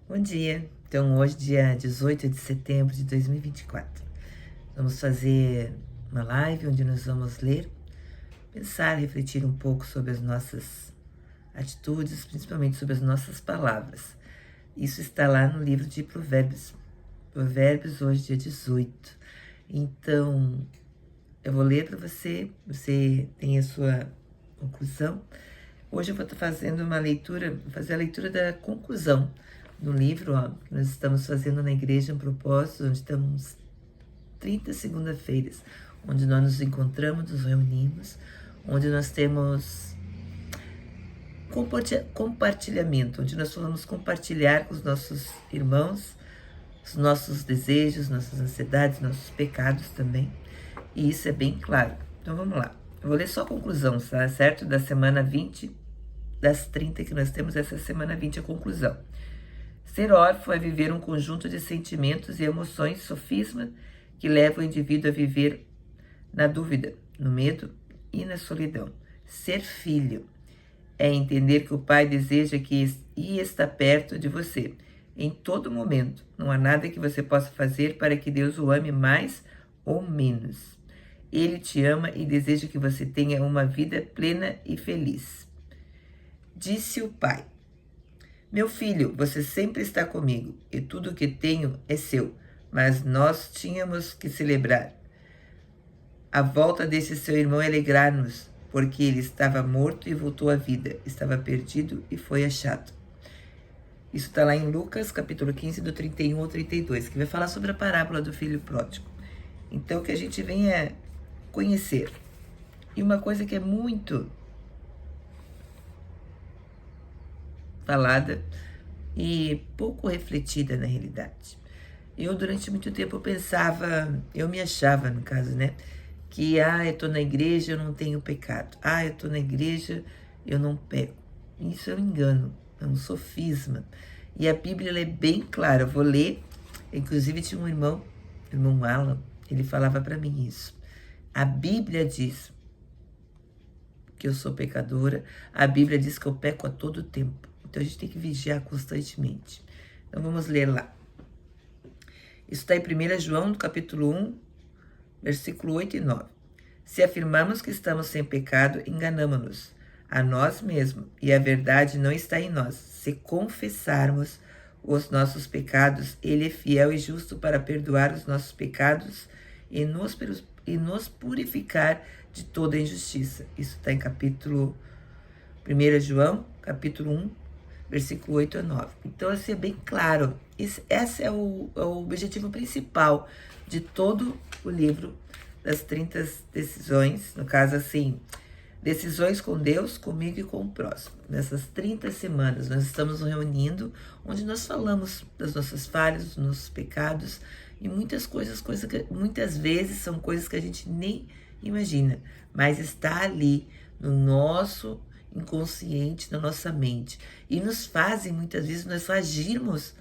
Bom dia! Então, hoje, dia 18 de setembro de 2024, vamos fazer uma live onde nós vamos ler, pensar, refletir um pouco sobre as nossas atitudes, principalmente sobre as nossas palavras. Isso está lá no livro de Provérbios. Provérbios, hoje, dia 18. Então, eu vou ler para você, você tem a sua conclusão. Hoje eu vou estar fazendo uma leitura, vou fazer a leitura da conclusão do livro, que nós estamos fazendo na igreja um propósito, onde estamos 30 segunda-feiras, onde nós nos encontramos, nos reunimos, onde nós temos compartilhamento, onde nós vamos compartilhar com os nossos irmãos os nossos desejos, nossas ansiedades, nossos pecados também, e isso é bem claro. Então vamos lá, eu vou ler só a conclusão, tá certo? Da semana 20, das 30 que nós temos, essa semana 20 a conclusão. Ser órfão é viver um conjunto de sentimentos e emoções, sofisma, que leva o indivíduo a viver na dúvida, no medo e na solidão. Ser filho é entender que o Pai deseja e está perto de você, em todo momento. Não há nada que você possa fazer para que Deus o ame mais ou menos. Ele te ama e deseja que você tenha uma vida plena e feliz. Disse o pai: meu filho, você sempre está comigo, e tudo o que tenho é seu, mas nós tínhamos que celebrar a volta desse seu irmão e alegrar-nos, porque ele estava morto e voltou à vida, estava perdido e foi achado. Isso está lá em Lucas, capítulo 15, do 31 ao 32, que vai falar sobre a parábola do filho pródigo. Então, que a gente venha conhecer. E uma coisa que é muito falada e pouco refletida na realidade. Eu, durante muito tempo, pensava, eu me achava, no caso, né? Que, eu tô na igreja, eu não tenho pecado. Eu tô na igreja, eu não peco. Isso é um engano, é um sofisma. E a Bíblia, ela é bem clara. Eu vou ler, inclusive tinha um irmão Alan, ele falava para mim isso. A Bíblia diz que eu sou pecadora, a Bíblia diz que eu peco a todo tempo. Então a gente tem que vigiar constantemente. Então vamos ler lá. Isso está em 1 João, no capítulo 1, versículo 8 e 9. Se afirmamos que estamos sem pecado, enganamo-nos a nós mesmos, e a verdade não está em nós. Se confessarmos os nossos pecados, Ele é fiel e justo para perdoar os nossos pecados e nos purificar de toda injustiça. Isso está em capítulo 1 João, capítulo 1, versículo 8 a 9. Então, assim, é bem claro. Esse é o objetivo principal de todo o livro das 30 decisões. No caso, assim, decisões com Deus, comigo e com o próximo. Nessas 30 semanas, nós estamos nos reunindo, onde nós falamos das nossas falhas, dos nossos pecados, e muitas coisas que muitas vezes são coisas que a gente nem imagina, mas está ali no nosso inconsciente, na nossa mente, e nos fazem, muitas vezes, nós agirmos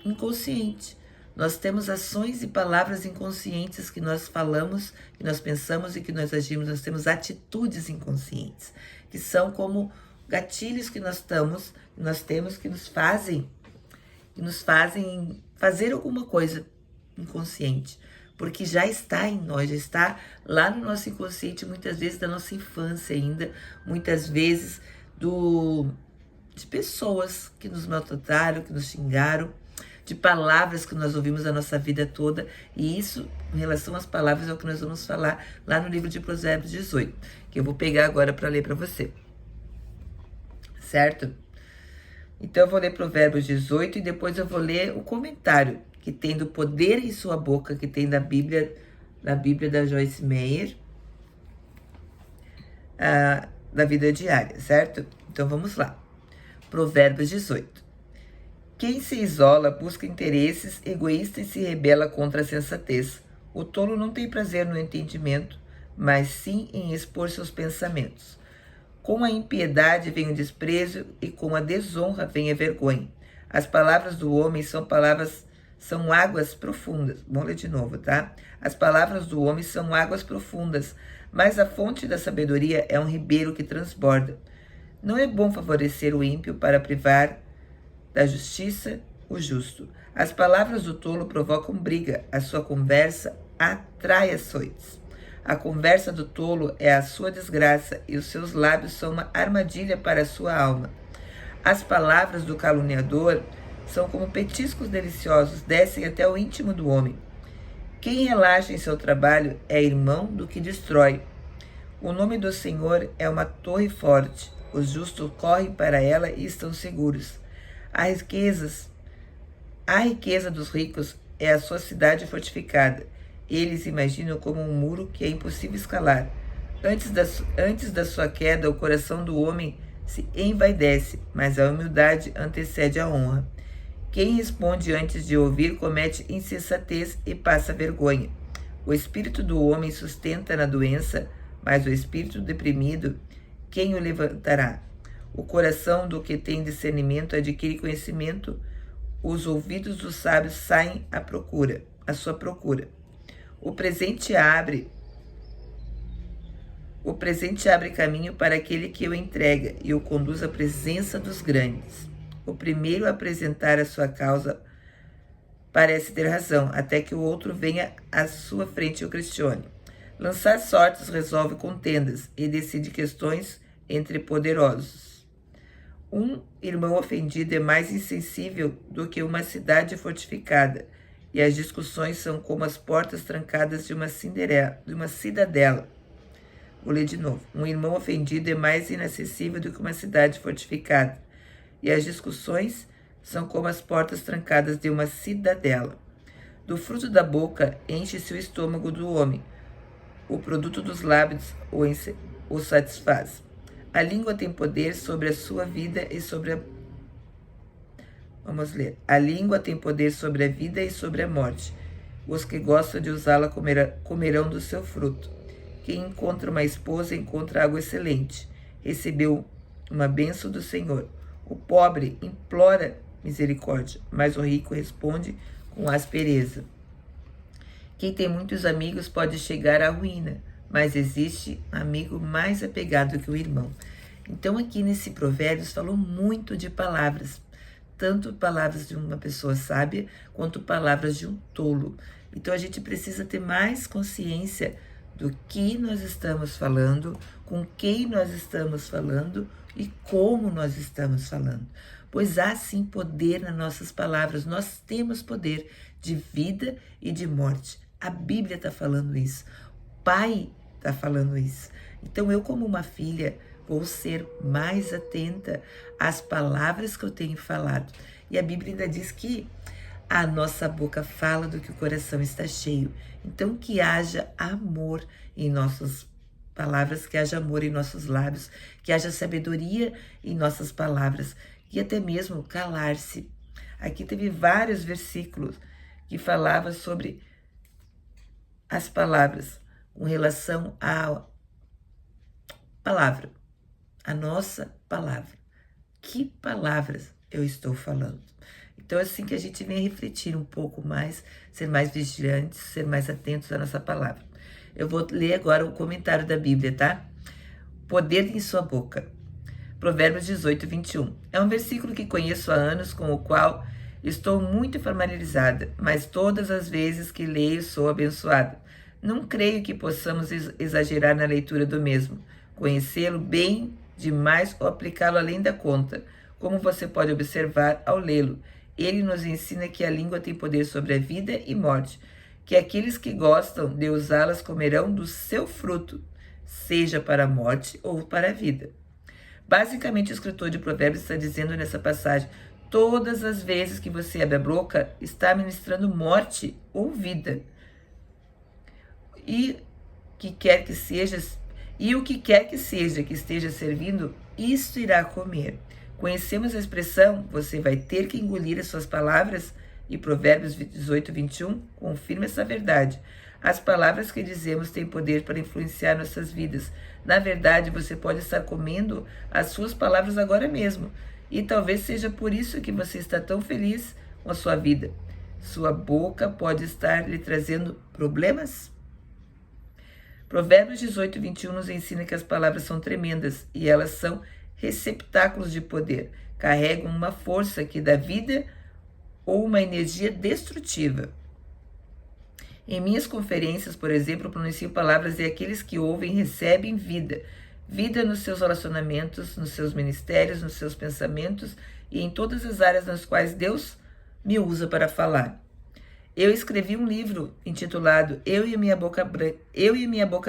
inconsciente. Nós temos ações e palavras inconscientes que nós falamos, que nós pensamos e que nós agimos. Nós temos atitudes inconscientes, que são como gatilhos que nós temos que nos fazem fazer alguma coisa inconsciente, porque já está em nós, já está lá no nosso inconsciente, muitas vezes da nossa infância ainda, muitas vezes de pessoas que nos maltrataram, que nos xingaram, de palavras que nós ouvimos a nossa vida toda, e isso, em relação às palavras, é o que nós vamos falar lá no livro de Provérbios 18, que eu vou pegar agora para ler para você, certo? Então eu vou ler Provérbios 18 e depois eu vou ler o comentário que tem do Poder em Sua Boca, que tem da Bíblia da Joyce Meyer, da vida diária, certo? Então vamos lá. Provérbios 18. Quem se isola busca interesses egoístas e se rebela contra a sensatez. O tolo não tem prazer no entendimento, mas sim em expor seus pensamentos. Com a impiedade vem o desprezo e com a desonra vem a vergonha. As palavras do homem são águas profundas. Vamos ler de novo, tá? As palavras do homem são águas profundas, mas a fonte da sabedoria é um ribeiro que transborda. Não é bom favorecer o ímpio para privar da justiça o justo. As palavras do tolo provocam briga, a sua conversa atrai açoites. A conversa do tolo é a sua desgraça e os seus lábios são uma armadilha para a sua alma. As palavras do caluniador são como petiscos deliciosos, descem até o íntimo do homem. Quem relaxa em seu trabalho é irmão do que destrói. O nome do Senhor é uma torre forte. Os justos correm para ela e estão seguros. A riqueza dos ricos é a sua cidade fortificada. Eles imaginam como um muro que é impossível escalar. Antes da sua queda, o coração do homem se envaidece, mas a humildade antecede a honra. Quem responde antes de ouvir comete insensatez e passa vergonha. O espírito do homem sustenta na doença, mas o espírito deprimido, quem o levantará? O coração do que tem discernimento adquire conhecimento, os ouvidos dos sábios saem à sua procura. O presente abre caminho para aquele que o entrega e o conduz à presença dos grandes. O primeiro a apresentar a sua causa parece ter razão, até que o outro venha à sua frente e o questione. Lançar sortes resolve contendas e decide questões entre poderosos. Um irmão ofendido é mais insensível do que uma cidade fortificada, e as discussões são como as portas trancadas de uma cidadela. Vou ler de novo. Um irmão ofendido é mais inacessível do que uma cidade fortificada, e as discussões são como as portas trancadas de uma cidadela. Do fruto da boca enche-se o estômago do homem, o produto dos lábios o satisfaz. A língua tem poder sobre a sua vida e sobre a... Vamos ler. A língua tem poder sobre a vida e sobre a morte. Os que gostam de usá-la comerão do seu fruto. Quem encontra uma esposa encontra algo excelente. Recebeu uma bênção do Senhor. O pobre implora misericórdia, mas o rico responde com aspereza. Quem tem muitos amigos pode chegar à ruína, mas existe amigo mais apegado que o irmão. Então aqui nesse Provérbios falou muito de palavras, tanto palavras de uma pessoa sábia, quanto palavras de um tolo. Então a gente precisa ter mais consciência do que nós estamos falando, com quem nós estamos falando e como nós estamos falando. Pois há sim poder nas nossas palavras, nós temos poder de vida e de morte. A Bíblia está falando isso, o Pai está falando isso. Então eu, como uma filha, vou ser mais atenta às palavras que eu tenho falado. E a Bíblia ainda diz que a nossa boca fala do que o coração está cheio. Então que haja amor em nossas palavras, que haja amor em nossos lábios, que haja sabedoria em nossas palavras, e até mesmo calar-se. Aqui teve vários versículos que falavam sobre as palavras, com relação à palavra, a nossa palavra. Que palavras eu estou falando? Então, assim que a gente vem refletir um pouco mais, ser mais vigilantes, ser mais atentos à nossa palavra. Eu vou ler agora o comentário da Bíblia, tá? Poder em sua boca. Provérbios 18, 21. É um versículo que conheço há anos, com o qual estou muito familiarizada, mas todas as vezes que leio sou abençoada. Não creio que possamos exagerar na leitura do mesmo, conhecê-lo bem demais ou aplicá-lo além da conta, como você pode observar ao lê-lo. Ele nos ensina que a língua tem poder sobre a vida e morte, que aqueles que gostam de usá-las comerão do seu fruto, seja para a morte ou para a vida. Basicamente, o escritor de Provérbios está dizendo nessa passagem, todas as vezes que você abre a boca, está ministrando morte ou vida. E o que quer que seja que esteja servindo, isto irá comer. Conhecemos a expressão, você vai ter que engolir as suas palavras, e Provérbios 18, 21 confirma essa verdade. As palavras que dizemos têm poder para influenciar nossas vidas. Na verdade, você pode estar comendo as suas palavras agora mesmo, e talvez seja por isso que você está tão feliz com a sua vida. Sua boca pode estar lhe trazendo problemas? Provérbios 18, 21 nos ensina que as palavras são tremendas e elas são receptáculos de poder. carregam uma força que dá vida ou uma energia destrutiva. Em minhas conferências, por exemplo, pronuncio palavras e aqueles que ouvem recebem vida. Vida nos seus relacionamentos, nos seus ministérios, nos seus pensamentos e em todas as áreas nas quais Deus me usa para falar. Eu escrevi um livro intitulado Eu e Minha Boca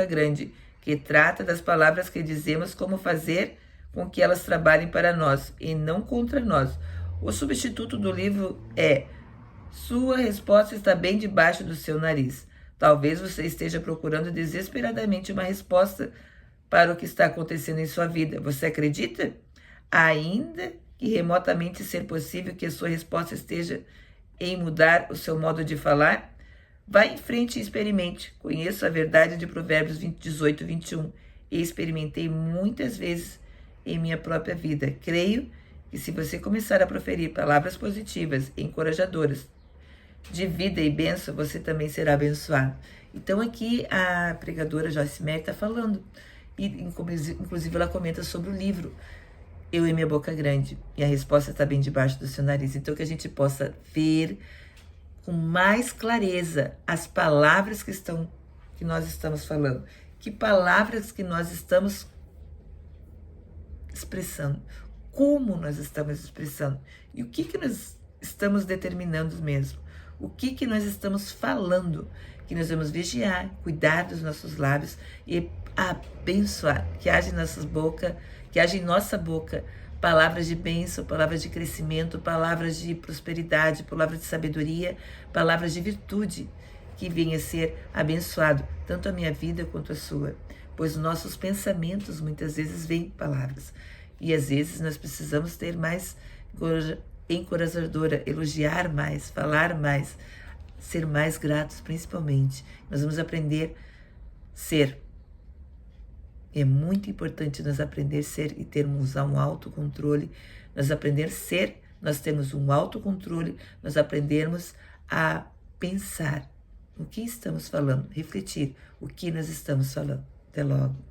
Grande, que trata das palavras que dizemos, como fazer com que elas trabalhem para nós e não contra nós. O substituto do livro é Sua resposta está bem debaixo do seu nariz. Talvez você esteja procurando desesperadamente uma resposta para o que está acontecendo em sua vida. Você acredita? Ainda que remotamente ser possível que a sua resposta esteja em mudar o seu modo de falar? Vá em frente e experimente. Conheço a verdade de Provérbios 18, 21 e experimentei muitas vezes em minha própria vida. Creio que se você começar a proferir palavras positivas e encorajadoras de vida e bênção, você também será abençoado. Então aqui a pregadora Joyce Meyer está falando, e inclusive ela comenta sobre o livro Eu e Minha Boca Grande, e a resposta está bem debaixo do seu nariz. Então que a gente possa ver com mais clareza as palavras que nós estamos falando, que palavras que nós estamos expressando, como nós estamos expressando e o que nós estamos determinando mesmo, o que nós estamos falando, que nós vamos vigiar, cuidar dos nossos lábios e abençoar, que haja em nossa boca palavras de bênção, palavras de crescimento, palavras de prosperidade, palavras de sabedoria, palavras de virtude, que venha a ser abençoado, tanto a minha vida quanto a sua, pois nossos pensamentos muitas vezes vêm palavras, e às vezes nós precisamos ter mais encorajadora, elogiar mais, falar mais, ser mais gratos principalmente. Nós vamos aprender a ser. É muito importante nós aprender a ser e termos um autocontrole. Nós aprender a ser, nós temos um autocontrole, nós aprendermos a pensar o que estamos falando, refletir o que nós estamos falando. Até logo.